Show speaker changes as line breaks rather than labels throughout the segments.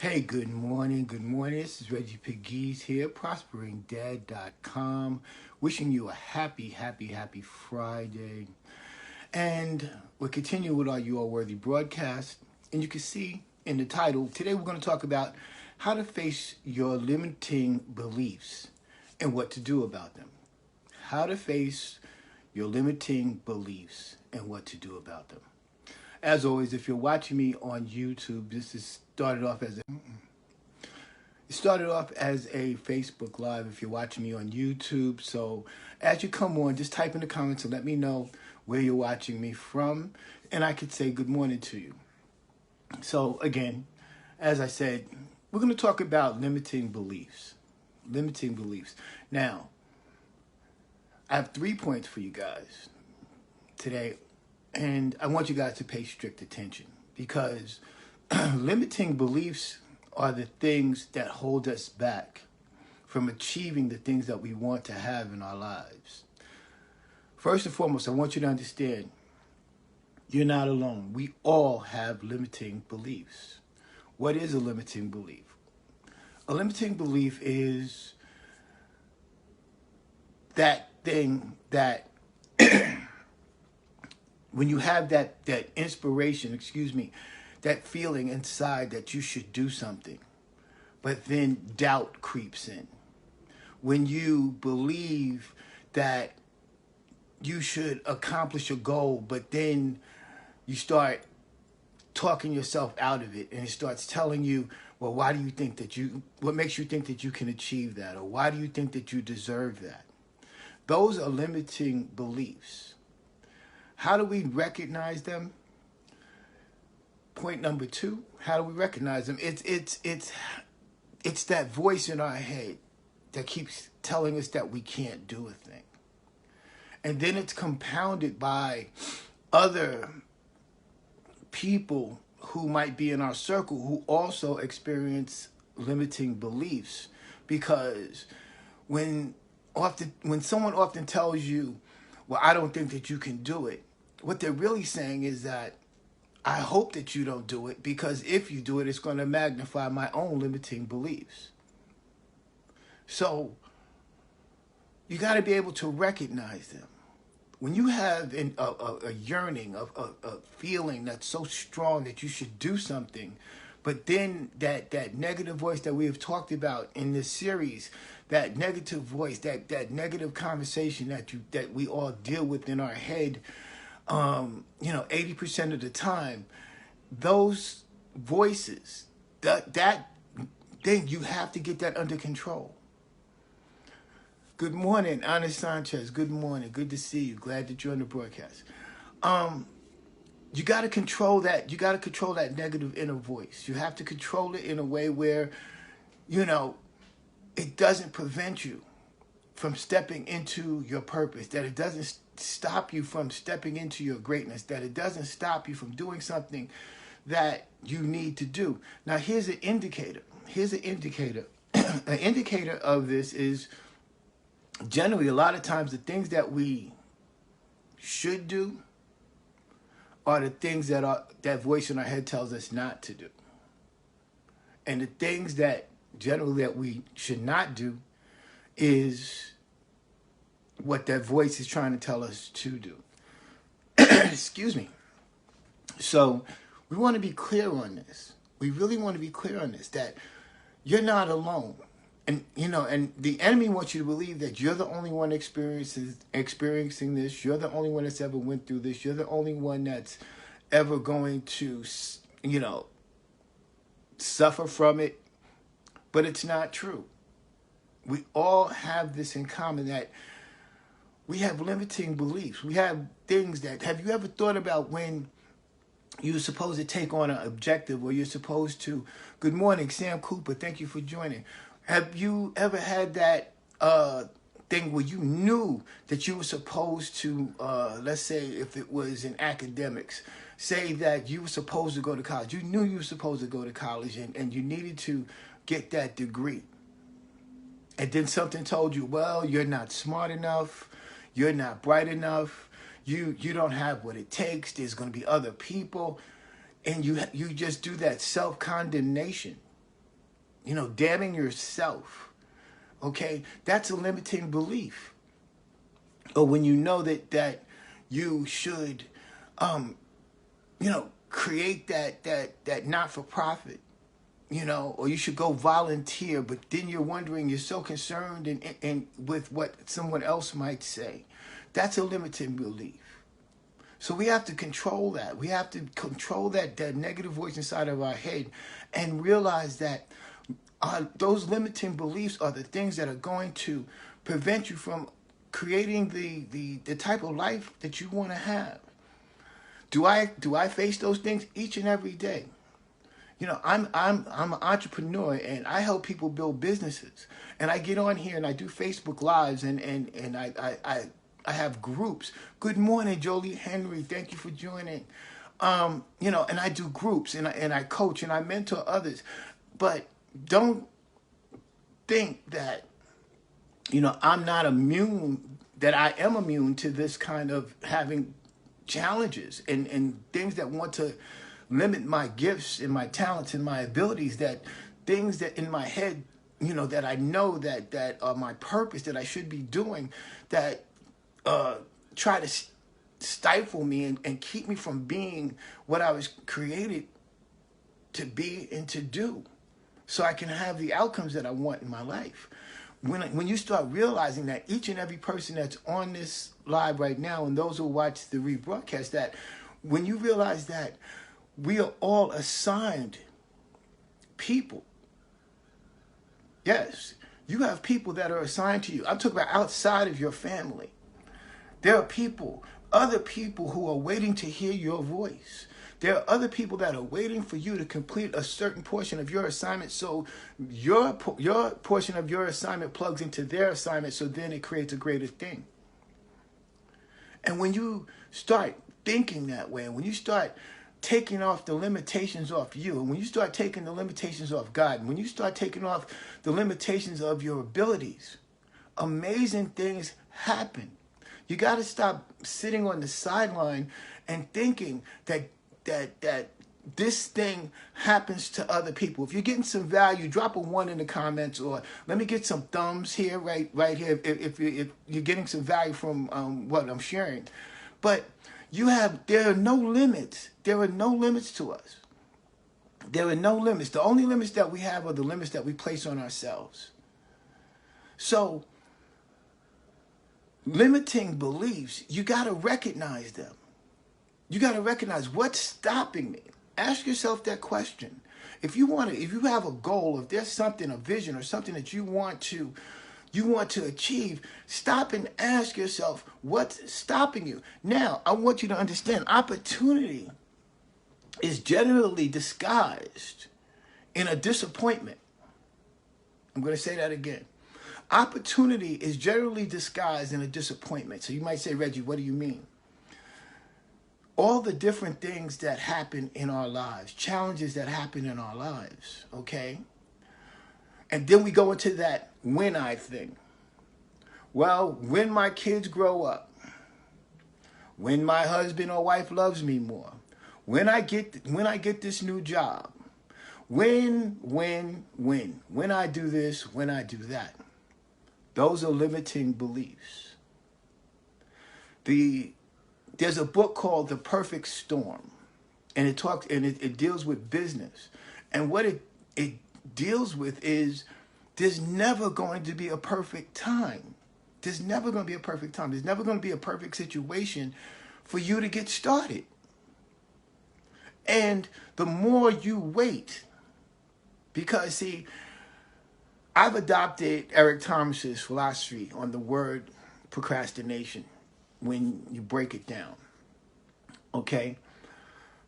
Hey, good morning. Good morning. This is Reggie Pegues here, prosperingdad.com. Wishing you a happy Friday. And we're continuing with our You Are Worthy broadcast. And you can see in the title, today we're going to talk about how to face your limiting beliefs and what to do about them. How to face your limiting beliefs and what to do about them. As always, if you're watching me on YouTube, this is started off as a Facebook Live if you're watching me on YouTube. So as you come on, just type in the comments and let me know where you're watching me from, and I could say good morning to you. So again, as I said, we're going to talk about limiting beliefs. Limiting beliefs. Now, I have 3 points for you guys today, and I want you guys to pay strict attention because limiting beliefs are the things that hold us back from achieving the things that we want to have in our lives. First and foremost, I want you to understand you're not alone. We all have limiting beliefs. What is a limiting belief? A limiting belief is that thing that when you have that inspiration, that feeling inside that you should do something, but then doubt creeps in. When you believe that you should accomplish a goal, but then you start talking yourself out of it, and it starts telling you, well, what makes you think that you can achieve that? Or why do you think that you deserve that? Those are limiting beliefs. How do we recognize them? Point number 2, how do we recognize them? It's that voice in our head that keeps telling us that we can't do a thing. And then it's compounded by other people who might be in our circle who also experience limiting beliefs. Because when someone often tells you, well, I don't think that you can do it, what they're really saying is that I hope that you don't do it, because if you do it, it's going to magnify my own limiting beliefs. So you got to be able to recognize them. When you have a yearning, a feeling that's so strong that you should do something, but then that negative voice that we have talked about in this series, that negative voice, that negative conversation that we all deal with in our head, 80% of the time, those voices, that thing, you have to get that under control. Good morning, Ana Sanchez. Good morning. Good to see you. Glad that you're on the broadcast. You got to control that. You got to control that negative inner voice. You have to control it in a way where, it doesn't prevent you from stepping into your purpose, that it doesn't stop you from stepping into your greatness, that it doesn't stop you from doing something that you need to do. Now, here's an indicator. An indicator of this is generally a lot of times the things that we should do are the things that voice in our head tells us not to do. And the things that generally that we should not do is what that voice is trying to tell us to do. Excuse me. So we want to be clear on this. We really want to be clear on this, that you're not alone. And, and the enemy wants you to believe that you're the only one experiencing this. You're the only one that's ever went through this. You're the only one that's ever going to, suffer from it. But it's not true. We all have this in common, that we have limiting beliefs. We have things have you ever thought about when you're supposed to take on an objective, or you're supposed to, good morning, Sam Cooper, thank you for joining. Have you ever had that thing where you knew that you were supposed to, let's say if it was in academics, say that you were supposed to go to college. You knew you were supposed to go to college and you needed to get that degree. And then something told you, well, you're not smart enough, you're not bright enough, you don't have what it takes, there's going to be other people, and you just do that self-condemnation. damning yourself, okay, that's a limiting belief. Or when you know that you should, create that not-for-profit, or you should go volunteer, but then you're wondering, you're so concerned and with what someone else might say. That's a limiting belief. So we have to control that. We have to control that negative voice inside of our head and realize that those limiting beliefs are the things that are going to prevent you from creating the type of life that you want to have. Do I face those things each and every day? I'm an entrepreneur, and I help people build businesses. And I get on here and I do Facebook Lives, and I have groups. Good morning, Jolie Henry. Thank you for joining. And I do groups, and I coach and I mentor others. But don't think that I'm not immune, that I am immune to this kind of having challenges and things that want to limit my gifts and my talents and my abilities, that things that in my head, that I know that are my purpose, that I should be doing, that try to stifle me and keep me from being what I was created to be and to do, so I can have the outcomes that I want in my life. When you start realizing that each and every person that's on this live right now, and those who watch the rebroadcast, that when you realize that we are all assigned people. Yes, you have people that are assigned to you. I'm talking about outside of your family. There are other people who are waiting to hear your voice. There are other people that are waiting for you to complete a certain portion of your assignment, so your portion of your assignment plugs into their assignment, so then it creates a greater thing. And when you start thinking that way, and when you start taking off the limitations off you, and when you start taking the limitations off God, and when you start taking off the limitations of your abilities, amazing things happen. You got to stop sitting on the sideline and thinking that this thing happens to other people. If you're getting some value, drop a 1 in the comments, or let me get some thumbs here, right here, if you're getting some value from what I'm sharing. But there are no limits. There are no limits to us. There are no limits. The only limits that we have are the limits that we place on ourselves. So, limiting beliefs, you got to recognize them. You got to recognize what's stopping me. Ask yourself that question. If you have a goal, if there's something, a vision or something that you want to achieve, stop and ask yourself, what's stopping you? Now, I want you to understand, opportunity is generally disguised in a disappointment. I'm going to say that again. Opportunity is generally disguised in a disappointment. So you might say, Reggie, what do you mean? All the different things that happen in our lives, challenges that happen in our lives, okay? And then we go into that when I thing. Well, when my kids grow up, when my husband or wife loves me more, when I get this new job, when I do this, when I do that. Those are limiting beliefs. There's a book called The Perfect Storm, and it deals with business. And what it deals with is there's never going to be a perfect time. There's never going to be a perfect time. There's never going to be a perfect situation for you to get started. And the more you wait, because see, I've adopted Eric Thomas's philosophy on the word procrastination when you break it down. Okay?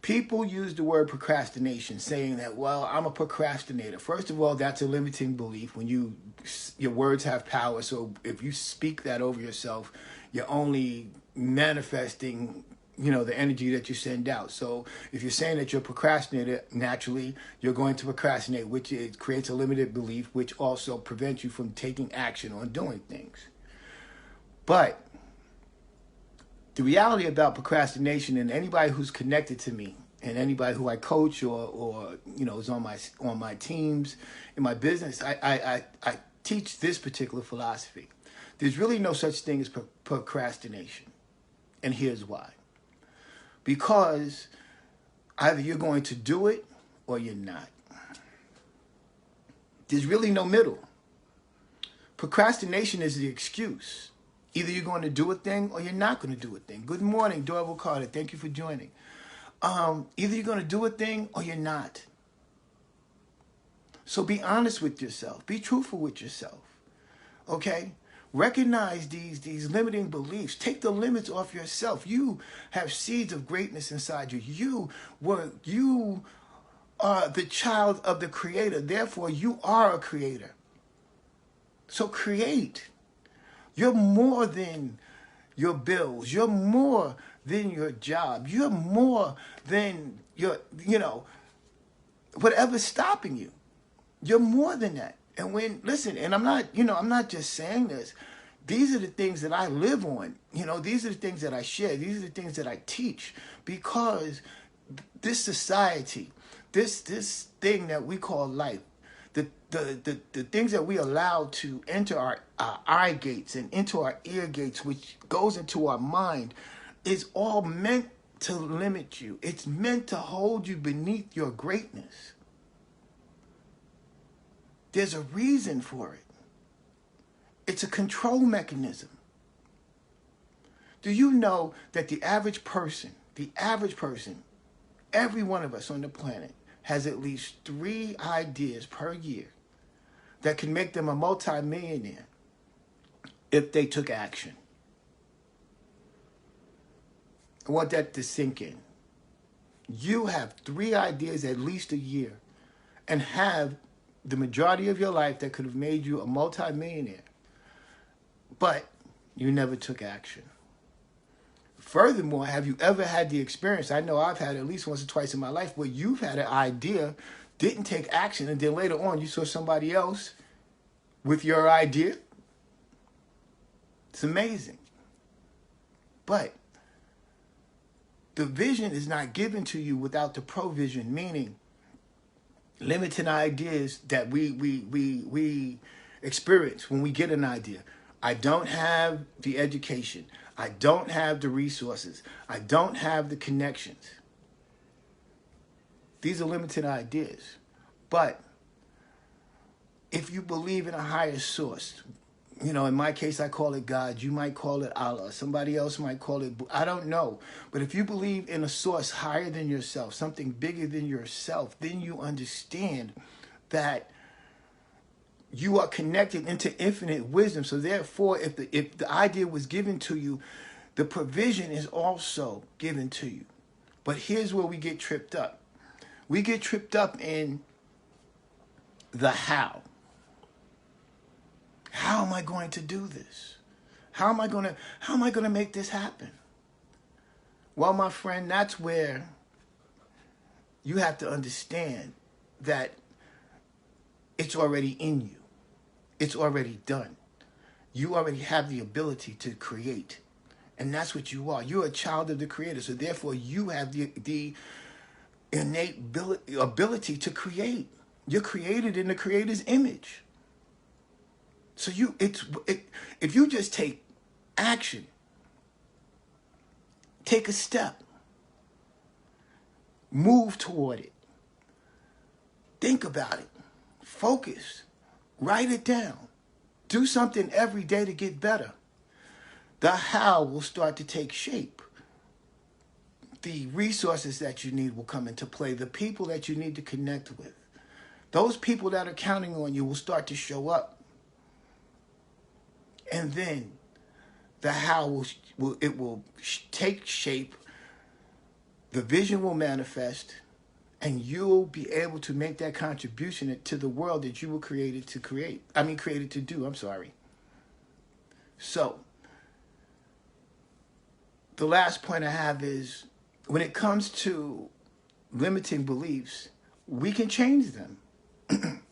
People use the word procrastination saying that, well, I'm a procrastinator. First of all, that's a limiting belief. When your words have power, so if you speak that over yourself, you're only manifesting, the energy that you send out. So if you're saying that you're a procrastinator, naturally, you're going to procrastinate, which creates a limited belief, which also prevents you from taking action on doing things. But the reality about procrastination, and anybody who's connected to me And anybody who I coach or is on my teams in my business, I teach this particular philosophy. There's really no such thing as procrastination. And here's why. Because either you're going to do it or you're not. There's really no middle. Procrastination is the excuse. Either you're going to do a thing or you're not going to do a thing. Good morning, Dorval Carter. Thank you for joining. Either you're going to do a thing or you're not. So be honest with yourself. Be truthful with yourself. Okay? Recognize these limiting beliefs. Take the limits off yourself. You have seeds of greatness inside you. You are the child of the Creator. Therefore, you are a creator. So create. You're more than your bills. You're more than your job. You're more than your, whatever's stopping you. You're more than that. And and I'm not just saying this. These are the things that I live on. These are the things that I share. These are the things that I teach, because this society, this thing that we call life, the things that we allow to enter our eye gates and into our ear gates, which goes into our mind, is all meant to limit you. It's meant to hold you beneath your greatness. There's a reason for it. It's a control mechanism. Do you know that the average person, every one of us on the planet, has at least 3 ideas per year that can make them a multi-millionaire if they took action? I want that to sink in. You have 3 ideas at least a year and have the majority of your life that could have made you a multi-millionaire, but you never took action. Furthermore, have you ever had the experience, I know I've had at least once or twice in my life, where you've had an idea, didn't take action, and then later on you saw somebody else with your idea? It's amazing. But the vision is not given to you without the provision, meaning limiting ideas that we experience when we get an idea. I don't have the education. I don't have the resources. I don't have the connections. These are limited ideas. But if you believe in a higher source, in my case, I call it God. You might call it Allah. Somebody else might call it, I don't know. But if you believe in a source higher than yourself, something bigger than yourself, then you understand that you are connected into infinite wisdom. So therefore, if the idea was given to you, the provision is also given to you. But here's where we get tripped up. We get tripped up in the how. How am I going to do this? How am I going to make this happen? Well, my friend, that's where you have to understand that it's already in you. It's already done. You already have the ability to create. And that's what you are. You're a child of the Creator. So therefore, you have the innate ability to create. You're created in the Creator's image. So if you just take action, take a step, move toward it, think about it, focus, write it down, do something every day to get better, the how will start to take shape. The resources that you need will come into play. The people that you need to connect with, those people that are counting on you will start to show up. And then the how will take shape, the vision will manifest, and you'll be able to make that contribution to the world that you were created to do. So, the last point I have is, when it comes to limiting beliefs, we can change them.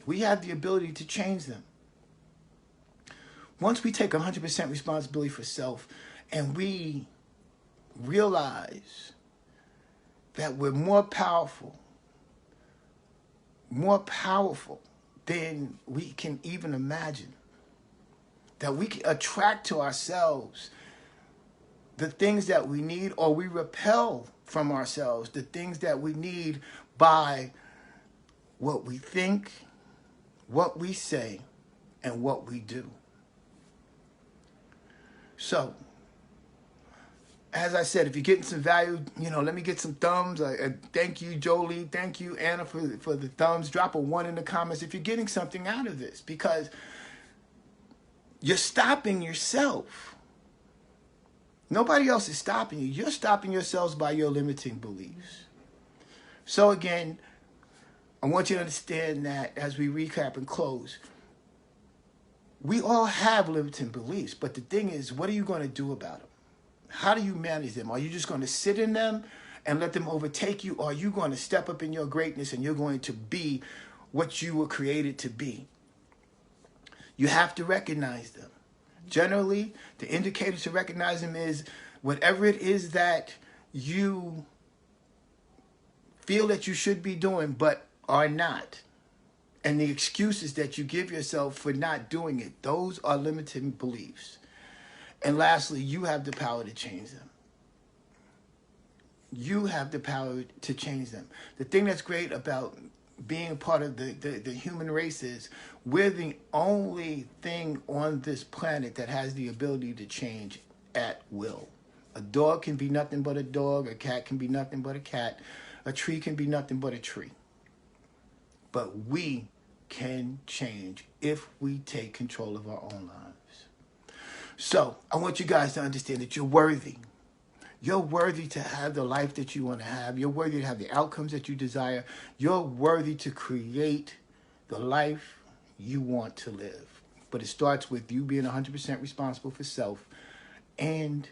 We have the ability to change them. Once we take 100% responsibility for self and we realize that we're more powerful than we can even imagine. That we can attract to ourselves the things that we need, or we repel from ourselves the things that we need by what we think, what we say, and what we do. So, as I said, if you're getting some value, let me get some thumbs. Thank you, Jolie. Thank you, Anna, for the thumbs. Drop a 1 in the comments if you're getting something out of this, because you're stopping yourself. Nobody else is stopping you. You're stopping yourselves by your limiting beliefs. So again, I want you to understand that as we recap and close, we all have limiting beliefs, but the thing is, what are you going to do about them? How do you manage them? Are you just going to sit in them and let them overtake you? Or are you going to step up in your greatness and you're going to be what you were created to be? You have to recognize them. Generally, the indicator to recognize them is whatever it is that you feel that you should be doing but are not. And the excuses that you give yourself for not doing it, those are limiting beliefs. And lastly, you have the power to change them. You have the power to change them. The thing that's great about being a part of the human race is we're the only thing on this planet that has the ability to change at will. A dog can be nothing but a dog. A cat can be nothing but a cat. A tree can be nothing but a tree. But we can change if we take control of our own lives. So I want you guys to understand that you're worthy. You're worthy to have the life that you want to have. You're worthy to have the outcomes that you desire. You're worthy to create the life you want to live. But it starts with you being 100% responsible for self and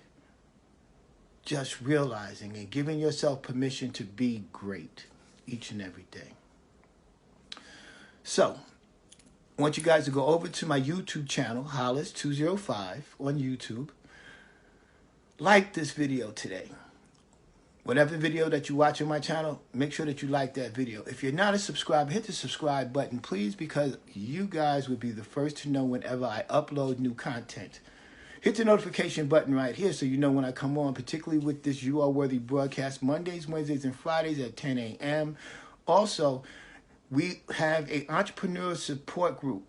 just realizing and giving yourself permission to be great each and every day. So, I want you guys to go over to my YouTube channel, Hollis205 on YouTube. Like this video today. Whatever video that you watch on my channel, make sure that you like that video. If you're not a subscriber, hit the subscribe button, please, because you guys will be the first to know whenever I upload new content. Hit the notification button right here so you know when I come on, particularly with this You Are Worthy broadcast, Mondays, Wednesdays, and Fridays at 10 a.m. Also, we have an entrepreneur support group,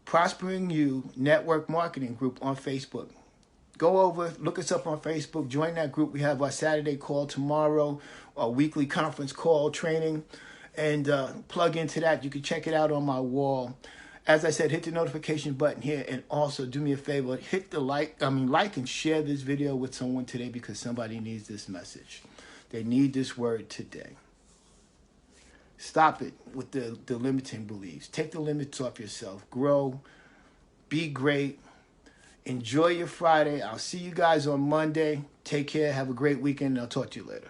Prospering You Network Marketing Group on Facebook. Go over, look us up on Facebook, join that group. We have our Saturday call tomorrow, our weekly conference call training, and plug into that. You can check it out on my wall. As I said, hit the notification button here, and also do me a favor, hit the like and share this video with someone today, because somebody needs this message. They need this word today. Stop it with the limiting beliefs. Take the limits off yourself. Grow. Be great. Enjoy your Friday. I'll see you guys on Monday. Take care. Have a great weekend, and I'll talk to you later.